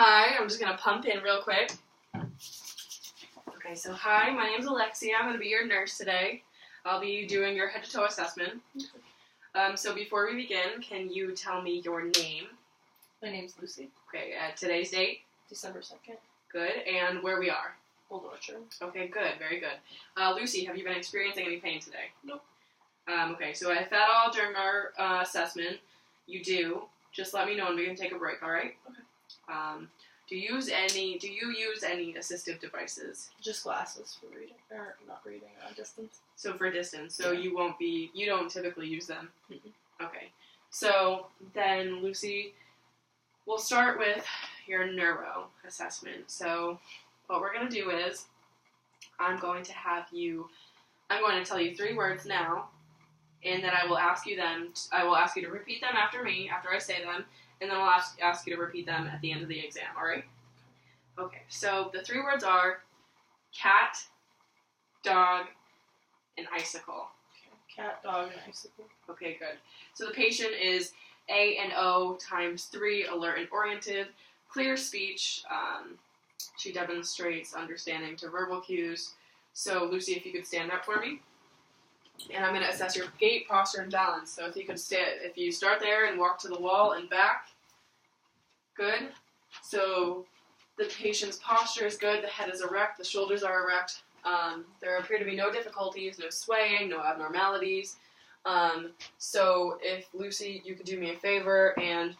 Hi, I'm just going to pump in real quick. Okay, so hi, my name's Alexia. I'm going to be your nurse today. I'll be doing your head-to-toe assessment. So before we begin, can you tell me your name? My name's Lucy. Okay, today's date? December 2nd. Good, and where we are? Old Orchard. Okay, good, very good. Lucy, have you been experiencing any pain today? Nope. Okay, so if at all during our assessment you do, just let me know and we can take a break, alright? Okay. Do you use any assistive devices? Just glasses for reading, or not reading, distance. So for distance, so you don't typically use them? Mm-mm. Okay. So then, Lucy, we'll start with your neuro assessment. So what we're going to do is I'm going to tell you 3 words now, and then I will ask you to repeat them after me, after I say them, and then I'll ask you to repeat them at the end of the exam, alright? Okay, so the 3 words are cat, dog, and icicle. Okay. Cat, dog, and icicle. Okay, good. So the patient is A and O times 3, alert and oriented, clear speech. She demonstrates understanding to verbal cues. So Lucy, if you could stand up for me. And I'm going to assess your gait, posture, and balance. So if you start there and walk to the wall and back. Good. So the patient's posture is good, the head is erect, the shoulders are erect. There appear to be no difficulties, no swaying, no abnormalities. So if Lucy, you could do me a favor and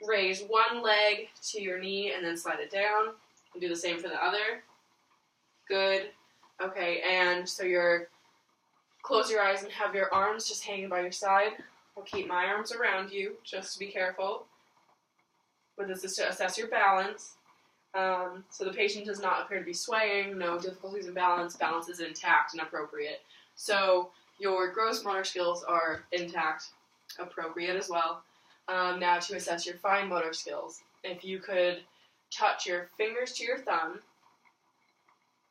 raise one leg to your knee and then slide it down. And do the same for the other. Good. Okay, and so close your eyes and have your arms just hanging by your side. I'll keep my arms around you, just to be careful. But this is to assess your balance. So the patient does not appear to be swaying, no difficulties in balance. Balance is intact and appropriate. So your gross motor skills are intact, appropriate as well. Now to assess your fine motor skills. If you could touch your fingers to your thumb.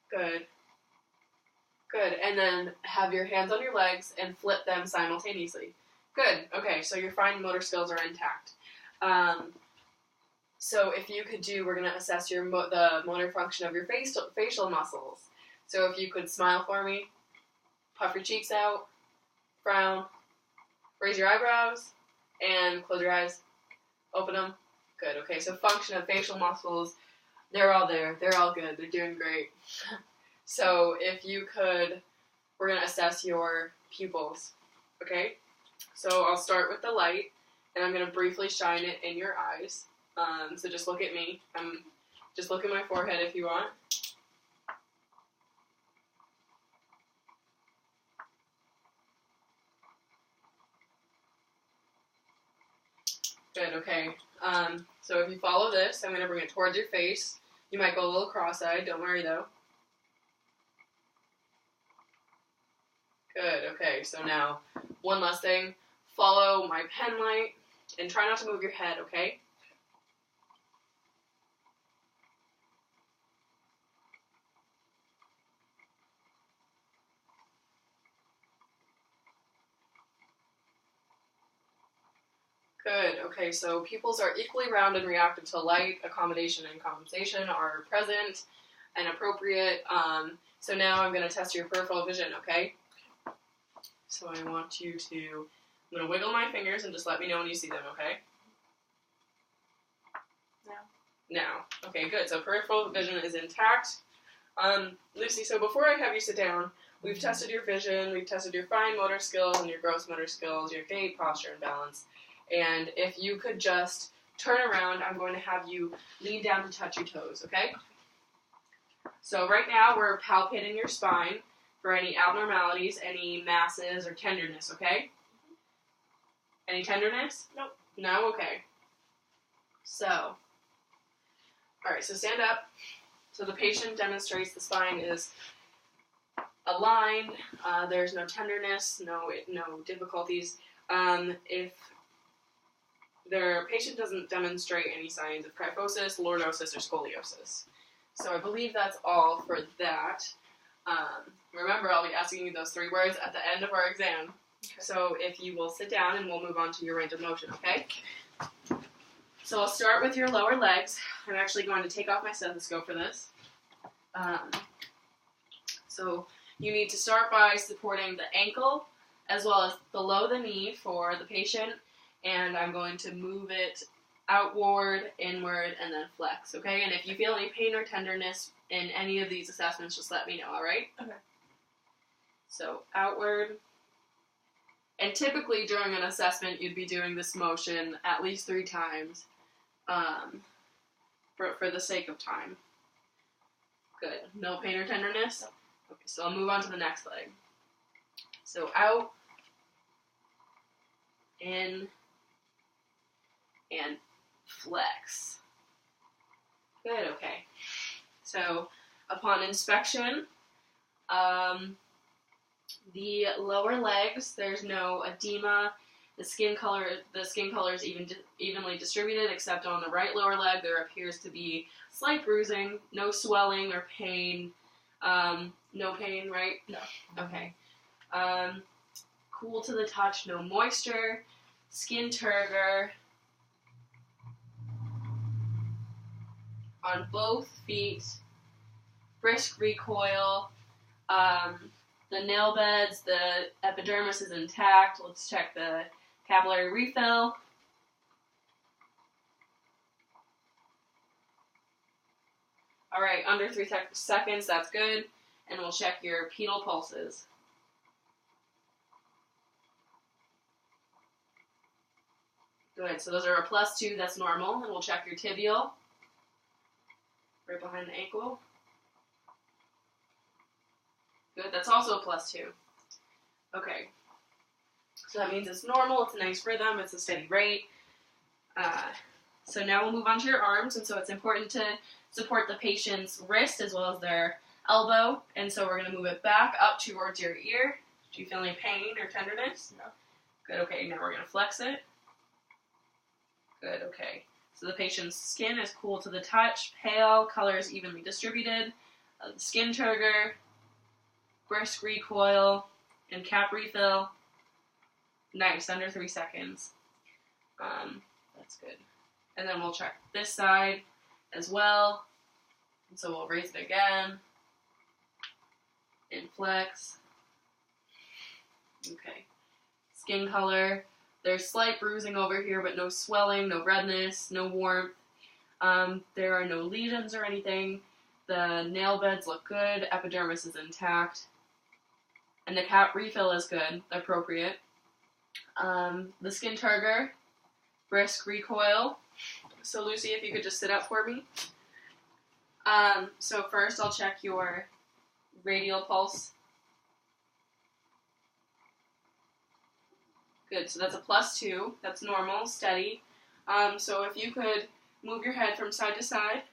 Good. Good, and then have your hands on your legs and flip them simultaneously. Good, okay, so your fine motor skills are intact. So if you could we're going to assess the motor function of your facial muscles. So if you could smile for me, puff your cheeks out, frown, raise your eyebrows, and close your eyes, open them. Good, okay, so function of facial muscles, they're all there, they're all good, they're doing great. So if you could, we're going to assess your pupils, okay? So I'll start with the light, and I'm going to briefly shine it in your eyes. So just look at me. Just look at my forehead if you want. Good, okay. So if you follow this, I'm going to bring it towards your face. You might go a little cross-eyed, don't worry though. Good, okay, so now, one last thing. Follow my pen light, and try not to move your head, okay? Good, okay, so pupils are equally round and reactive to light. Accommodation and compensation are present and appropriate. So now I'm going to test your peripheral vision, okay? So I want you I'm going to wiggle my fingers and just let me know when you see them, okay? Now. Okay, good. So peripheral vision is intact. Lucy, so before I have you sit down, we've tested your vision, we've tested your fine motor skills and your gross motor skills, your gait, posture, and balance. And if you could just turn around, I'm going to have you lean down to touch your toes, okay? So right now we're palpating your spine for any abnormalities, any masses, or tenderness, okay? Any tenderness? Nope. No? Okay. So, alright, so stand up. So the patient demonstrates the spine is aligned, there's no tenderness, no difficulties. If their patient doesn't demonstrate any signs of kyphosis, lordosis, or scoliosis. So I believe that's all for that. Remember, I'll be asking you those 3 words at the end of our exam. Okay. So if you will sit down and we'll move on to your range of motion, okay? So I'll start with your lower legs. I'm actually going to take off my stethoscope for this. So you need to start by supporting the ankle as well as below the knee for the patient, and I'm going to move it outward, inward, and then flex, okay? And if you feel any pain or tenderness in any of these assessments, just let me know, alright? Okay. So outward. And typically during an assessment, you'd be doing this motion at least 3 times for the sake of time. Good. No pain or tenderness? Okay, so I'll move on to the next leg. So out, in, and flex. Good, okay. So upon inspection, the lower legs, there's no edema. The skin color is evenly distributed, except on the right lower leg there appears to be slight bruising, no swelling or pain. No pain, right? No. Okay. Cool to the touch, no moisture. Skin turgor on both feet. Brisk recoil. The nail beds, the epidermis is intact. Let's check the capillary refill. Alright, under 3 seconds, that's good. And we'll check your pedal pulses. Good, so those are a +2, that's normal. And we'll check your tibial, right behind the ankle. Good, that's also a +2. Okay, so that means it's normal, it's a nice rhythm, it's a steady rate. So now we'll move on to your arms, and so it's important to support the patient's wrist as well as their elbow, and so we're going to move it back up towards your ear. Do you feel any pain or tenderness? No. Good, okay, now we're going to flex it. Good, okay. So the patient's skin is cool to the touch, pale, color is evenly distributed, skin turgor, brisk recoil, and cap refill. Nice, under 3 seconds. That's good. And then we'll check this side as well. And so we'll raise it again. And flex. Okay. Skin color. There's slight bruising over here, but no swelling, no redness, no warmth. There are no lesions or anything. The nail beds look good. Epidermis is intact. And the cap refill is good, appropriate. The skin turgor, brisk recoil. So Lucy, if you could just sit up for me. So first I'll check your radial pulse. Good, so that's a +2. That's normal, steady. So if you could move your head from side to side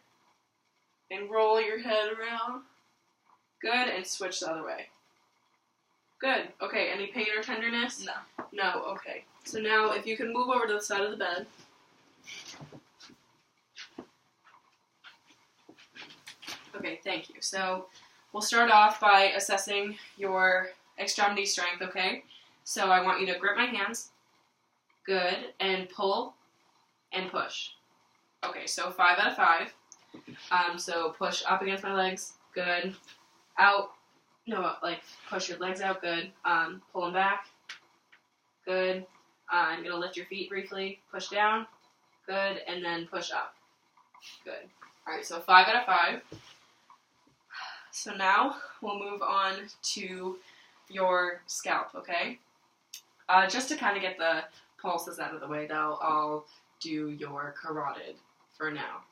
and roll your head around. Good, and switch the other way. Good. Okay, any pain or tenderness? No. No, okay. So now if you can move over to the side of the bed. Okay, thank you. So we'll start off by assessing your extremity strength, okay? So I want you to grip my hands. Good. And pull and push. Okay, so 5 out of 5. So push up against my legs. Good. Out. No, like push your legs out. Good. Pull them back. Good. I'm going to lift your feet briefly. Push down. Good. And then push up. Good. Alright, so 5 out of 5. So now we'll move on to your scalp, okay? Just to kind of get the pulses out of the way, though, I'll do your carotid for now.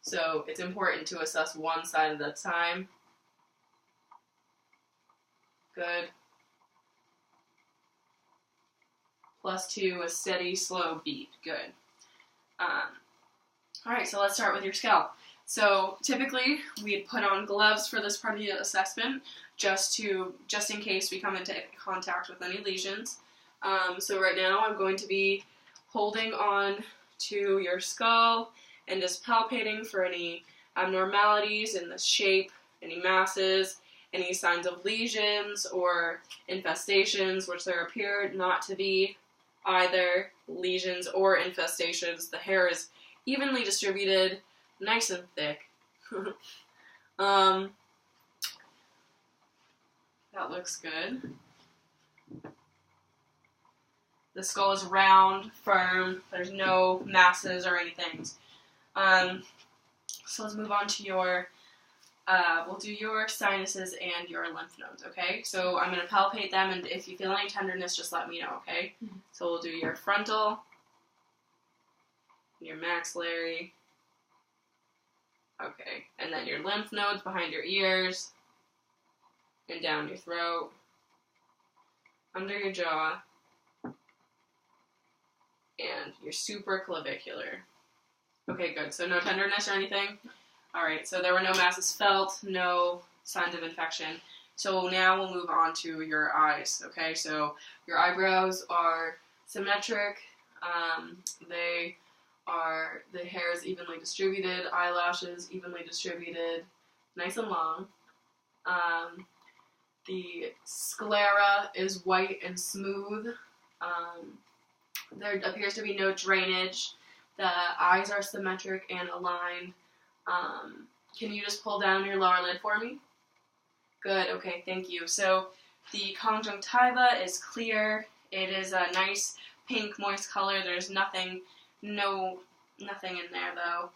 So it's important to assess one side at a time. Good. +2, a steady, slow beat. Good. Alright, so let's start with your scalp. So typically we'd put on gloves for this part of the assessment just in case we come into contact with any lesions. So right now I'm going to be holding on to your skull and just palpating for any abnormalities in the shape, any masses, any signs of lesions or infestations, which there appear not to be either lesions or infestations. The hair is evenly distributed, nice and thick. That looks good. The skull is round, firm. There's no masses or anything. So let's move on to your, we'll do your sinuses and your lymph nodes, okay? So I'm going to palpate them, and if you feel any tenderness, just let me know, okay? Mm-hmm. So we'll do your frontal, your maxillary, okay, and then your lymph nodes behind your ears, and down your throat, under your jaw, and your supraclavicular. Okay, good. So no tenderness or anything? Alright, so there were no masses felt, no signs of infection. So now we'll move on to your eyes, okay? So your eyebrows are symmetric. The hair is evenly distributed, eyelashes evenly distributed, nice and long. The sclera is white and smooth. There appears to be no drainage. The eyes are symmetric and aligned. Can you just pull down your lower lid for me? Good, okay, thank you. So the conjunctiva is clear. It is a nice pink, moist color. There's nothing in there though.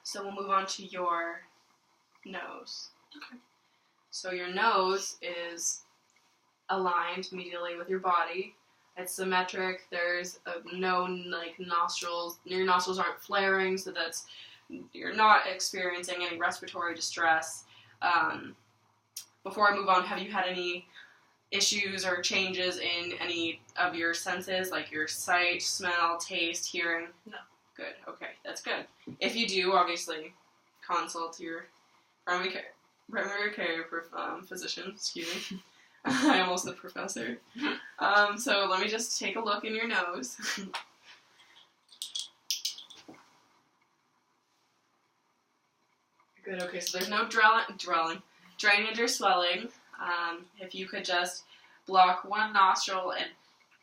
So we'll move on to your nose. Okay. So your nose is aligned medially with your body. It's symmetric. There's no nostrils. Your nostrils aren't flaring, so you're not experiencing any respiratory distress. Before I move on, have you had any issues or changes in any of your senses, like your sight, smell, taste, hearing? No. Good. Okay, that's good. If you do, obviously, consult your primary care physician. Excuse me. I almost said professor. So let me just take a look in your nose. Good, okay, so there's no drainage or swelling. If you could just block one nostril and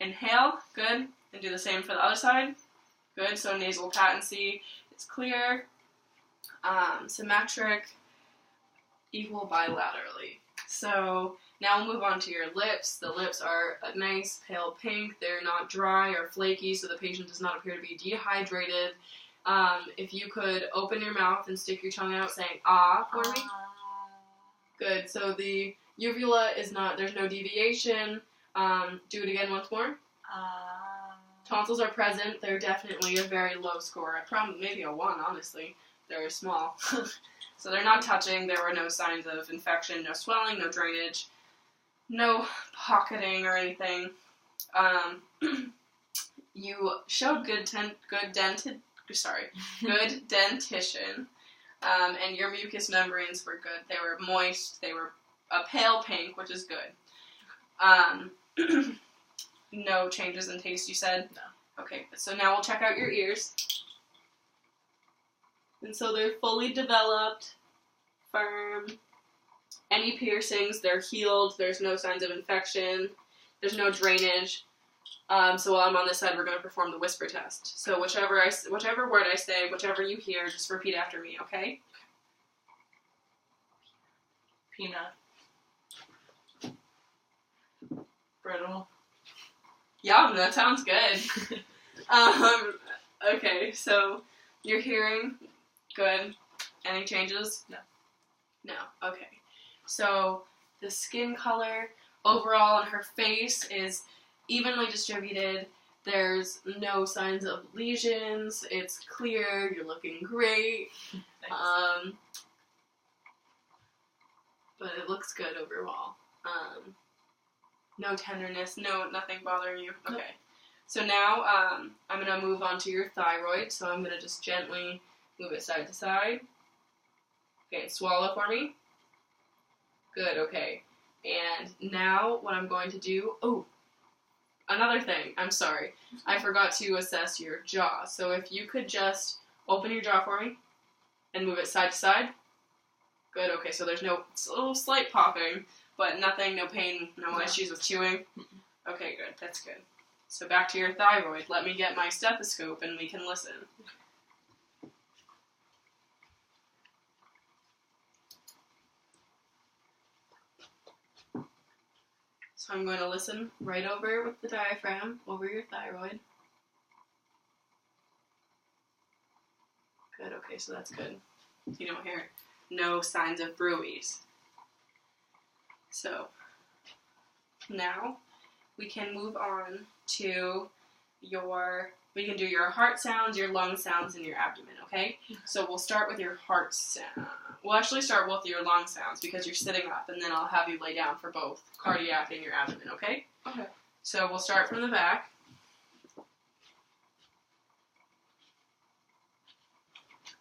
inhale, good, and do the same for the other side. Good, so nasal patency is clear, symmetric, equal bilaterally. So now we'll move on to your lips. The lips are a nice pale pink. They're not dry or flaky, so the patient does not appear to be dehydrated. If you could open your mouth and stick your tongue out saying ah for me. Good. So the uvula is not, there's no deviation. Do it again once more. Tonsils are present. They're definitely a very low score. Probably maybe a 1, honestly. They're small. So they're not touching. There were no signs of infection, no swelling, no drainage, no pocketing or anything. You showed good dentition, and your mucous membranes were good. They were moist. They were a pale pink, which is good. No changes in taste, you said? No. Okay, so now we'll check out your ears. And so they're fully developed, firm. Any piercings, they're healed. There's no signs of infection. There's no drainage. So while I'm on this side, we're going to perform the whisper test. So whichever word I say, whichever you hear, just repeat after me, okay? Peanut. Brittle. Yum, that sounds good. Okay, so your hearing, good. Any changes? No. No, okay. So the skin color overall on her face is evenly distributed. There's no signs of lesions. It's clear. You're looking great. Nice. But it looks good overall. No tenderness. Nothing bothering you. Okay. Nope. So now I'm going to move on to your thyroid. So I'm going to just gently move it side to side. Okay, swallow for me. Good, okay. And now what I'm going to do... Oh, another thing. I'm sorry. I forgot to assess your jaw. So if you could just open your jaw for me and move it side to side. Good, okay. So there's no little slight popping, but nothing, no pain, no issues with chewing. Okay, good. That's good. So back to your thyroid. Let me get my stethoscope and we can listen. So I'm going to listen right over with the diaphragm, over your thyroid. Good, okay, so that's good. You don't hear no signs of bruise. So now we can move on to we can do your heart sounds, your lung sounds, and your abdomen, okay? So we'll start with your heart sound. We'll actually start with your lung sounds because you're sitting up, and then I'll have you lay down for both cardiac and your abdomen, okay? Okay. So we'll start from the back.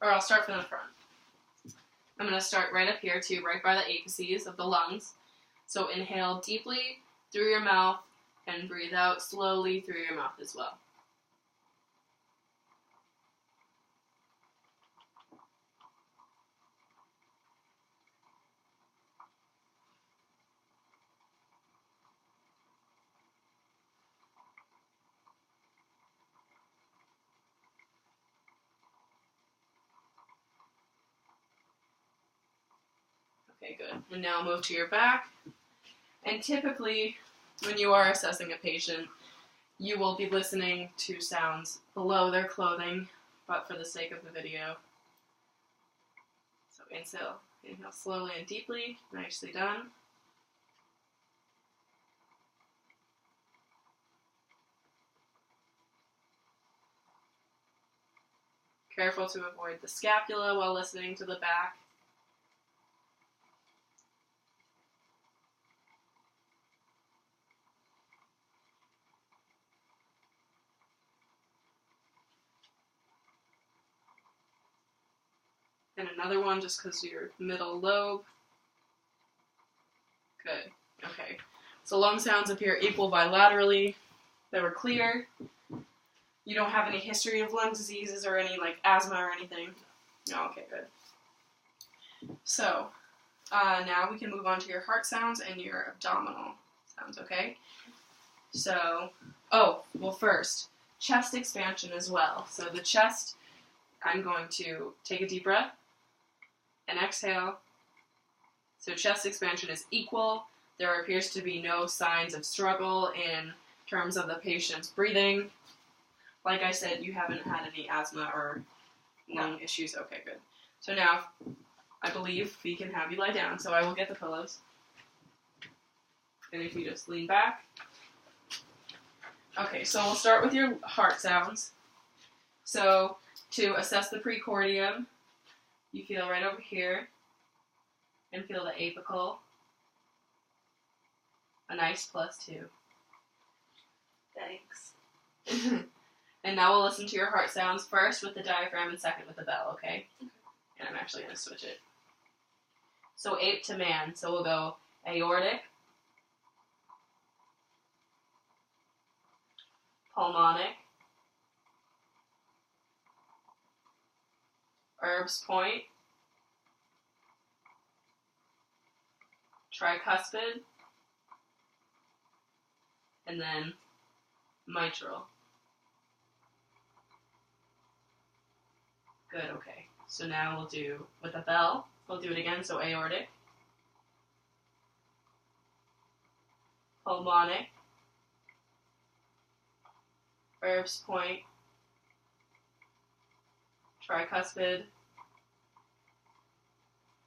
Or I'll start from the front. I'm going to start right up here too, right by the apices of the lungs. So inhale deeply through your mouth and breathe out slowly through your mouth as well. Okay, good. And now move to your back. And typically, when you are assessing a patient, you will be listening to sounds below their clothing, but for the sake of the video. So inhale slowly and deeply. Nicely done. Careful to avoid the scapula while listening to the back. And another one just because your middle lobe. Good. Okay. So lung sounds appear equal bilaterally. They were clear. You don't have any history of lung diseases or any like asthma or anything? No, okay, good. So, now we can move on to your heart sounds and your abdominal sounds, okay? So, first, chest expansion as well. So the chest, I'm going to take a deep breath and exhale. So chest expansion is equal. There appears to be no signs of struggle in terms of the patient's breathing. Like I said, you haven't had any asthma or lung issues. Okay, good. So now, I believe we can have you lie down. So I will get the pillows. And if you just lean back. Okay, so we'll start with your heart sounds. So to assess the precordium, you feel right over here and feel the apical. A nice +2. Thanks. And now we'll listen to your heart sounds first with the diaphragm and second with the bell, okay? And I'm actually going to switch it. So ape to man. So we'll go aortic, pulmonic, Erb's point, tricuspid, and then mitral. Good, okay. So now we'll do, with a bell, we'll do it again. So aortic, pulmonic, Erb's point, tricuspid,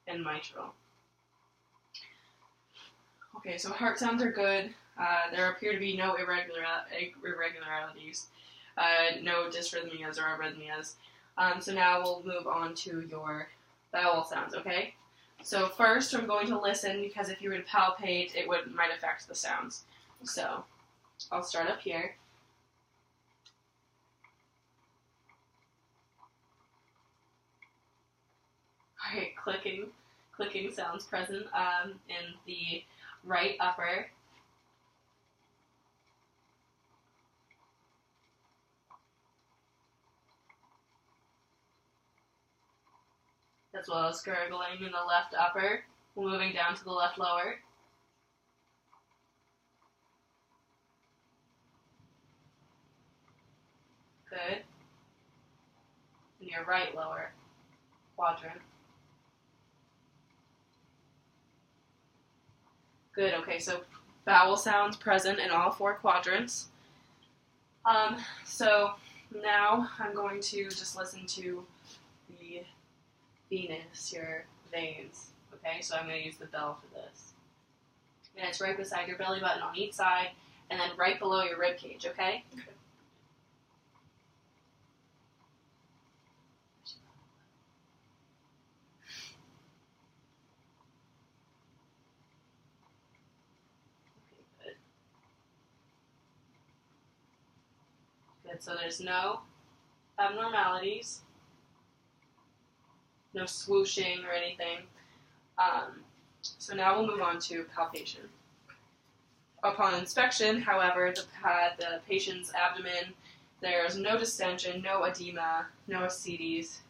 and mitral. Okay, so heart sounds are good. There appear to be no irregularities, no dysrhythmias or arrhythmias. So now we'll move on to your bowel sounds, okay? So first I'm going to listen because if you were to palpate, it might affect the sounds. So I'll start up here. Alright, clicking sounds present in the right upper. As well as gurgling in the left upper, moving down to the left lower. Good. And your right lower quadrant. Good, okay, so vowel sounds present in all 4 quadrants. So now I'm going to just listen to the venous, your veins. Okay, so I'm going to use the bell for this. And it's right beside your belly button on each side, and then right below your rib cage, okay? Okay. Good. Good, so there's no abnormalities, no swooshing or anything. So now we'll move on to palpation. Upon inspection, however, the patient's abdomen, there's no distension, no edema, no ascites.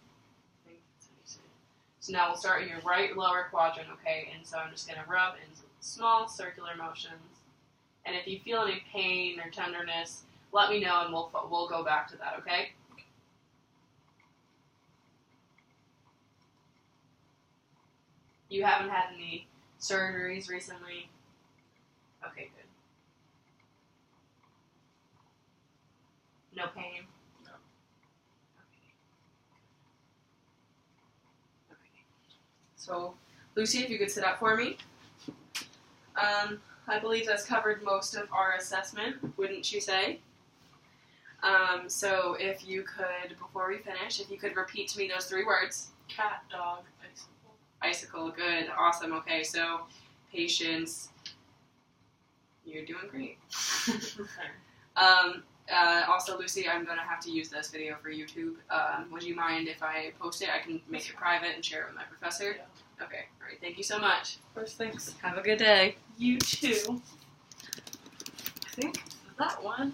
So now we'll start in your right lower quadrant, okay? And so I'm just going to rub in small circular motions. And if you feel any pain or tenderness, let me know and we'll go back to that, okay? You haven't had any surgeries recently? Okay, good. No pain? No. Okay. So, Lucy, if you could sit up for me. I believe that's covered most of our assessment, wouldn't you say? So if you could, before we finish, if you could repeat to me those 3 words. Cat, dog, icicle. Icicle, good, awesome. Okay, so patience, you're doing great. Also, Lucy, I'm going to have to use this video for YouTube. Would you mind if I post it? I can make it private and share it with my professor. Yeah. Okay, all right. Thank you so much. Of course, thanks. Have a good day. You too. I think that one